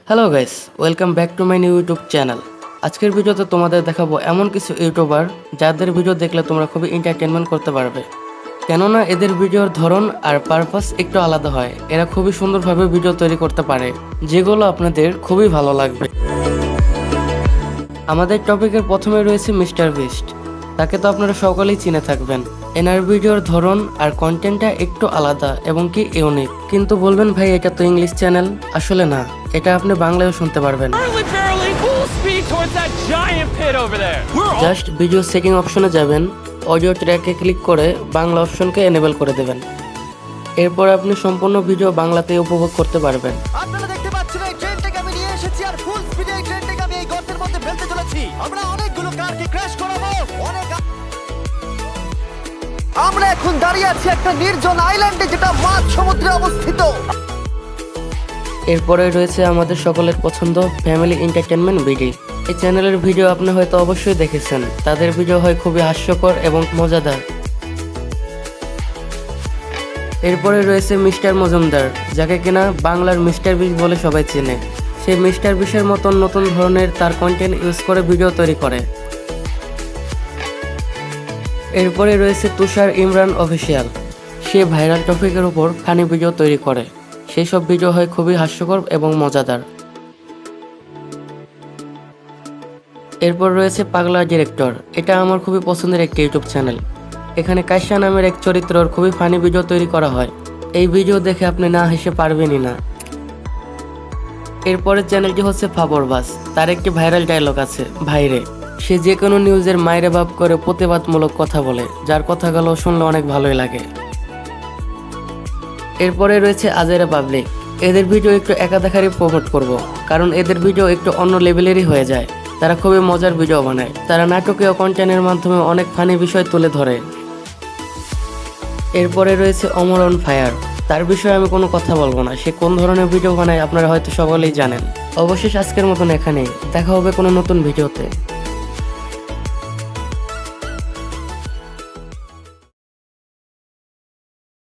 Hello guys, welcome back to my new YouTube channel. আজকের ভিডিওতে তোমাদের দেখাবো এমন কিছু ইউটিউবার যাদের ভিডিও দেখলে তোমরা খুবই এন্টারটেনমেন্ট করতে পারবে। কেননা এদের ভিডিওর ধরন আর পারপাস একটু আলাদা হয়। এরা খুবই সুন্দরভাবে ভিডিও তৈরি করতে পারে, যেগুলো আপনাদের খুবই ভালো লাগবে। আমাদের টপিকের প্রথমে রয়েছে মিস্টার বিস্ট। তাকে তো আপনারা সকলেই চিনে থাকবেন। এনার ভিডিওর ধরন আর কন্টেন্টটা একটু আলাদা এবং কি ইউনিক। কিন্তু বলবেন ভাই এটা তো ইংলিশ চ্যানেল। আসলে না, এটা আপনি বাংলায়ও শুনতে পারবেন। জাস্ট ভিডিও সেটিং অপশনে যাবেন, অডিও ট্র্যাকে ক্লিক করে বাংলা অপশনকে এনেবল করে দেবেন। এরপর আপনি সম্পূর্ণ ভিডিও বাংলাতে উপভোগ করতে পারবেন। আপনারা দেখতে পাচ্ছেন এই ট্রেনটাকে আমি নিয়ে এসেছি আর ফুল স্পিডে এই ট্রেনটাকে আমি এই গর্তের মধ্যে ফেলতে চলেছি। আমরা অনেকগুলো কারকে ক্র্যাশ করাবো। আমরা এখন দাঁড়িয়ে আছি একটা নির্জন আইল্যান্ডে, যেটা মাঝ সমুদ্রে অবস্থিত। এরপরে রয়েছে আমাদের সকলের পছন্দ ফ্যামিলি এন্টারটেনমেন্ট ভিডিও। এই চ্যানেলের ভিডিও আপনি হয়তো অবশ্যই দেখেছেন। তাদের ভিডিও হয় খুবই হাস্যকর এবং মজাদার। এরপরে রয়েছে মিস্টার মজুমদার, যাকে কিনা বাংলার মিস্টার বিশ বলে সবাই চেনে। সে মিস্টার বিশের মতন নতুন ধরনের তার কন্টেন্ট ইউজ করে ভিডিও তৈরি করে। এরপরে রয়েছে তুষার ইমরান অফিসিয়াল। সে ভাইরাল টপিকের উপর ফানি ভিডিও তৈরি করে। সেই সব ভিডিও হয় খুবই হাস্যকর এবং মজাদার। এরপর রয়েছে পাগলা ডিরেক্টর। এটা আমার খুবই পছন্দের একটি ইউটিউব চ্যানেল। এখানে কাশ্যা নামের এক চরিত্রর খুবই ফানি ভিডিও তৈরি করা হয়। এই ভিডিও দেখে আপনি না হেসে পারবেনই না। এরপরের চ্যানেলটি হচ্ছে ফাবরবাস। তার একটি ভাইরাল ডায়লগ আছে, ভাইরে। সে যে কোনো নিউজের মাইরে বাপ করে প্রতিবাদমূলক কথা বলে, যার কথাগুলো শুনলে অনেক ভালোই লাগে। এরপরে রয়েছে আজেরা পাবলিক। এদের ভিডিও একটু একাধারে প্রমোট করব, কারণ এদের ভিডিও একটু অন্য লেভেলেরই হয়ে যায়। তারা খুবই মজার ভিডিও বানায়। তারা নাটকীয় কন্টেন্টের মাধ্যমে অনেক ফানি বিষয় তুলে ধরে। এরপরে রয়েছে অমর অন ফায়ার। তার বিষয়ে আমি কোনো কথা বলবো না। সে কোন ধরনের ভিডিও বানায় আপনারা হয়তো সকলেই জানেন। অবশেষ আজকের মতন এখানেই। দেখা হবে কোনো নতুন ভিডিওতে।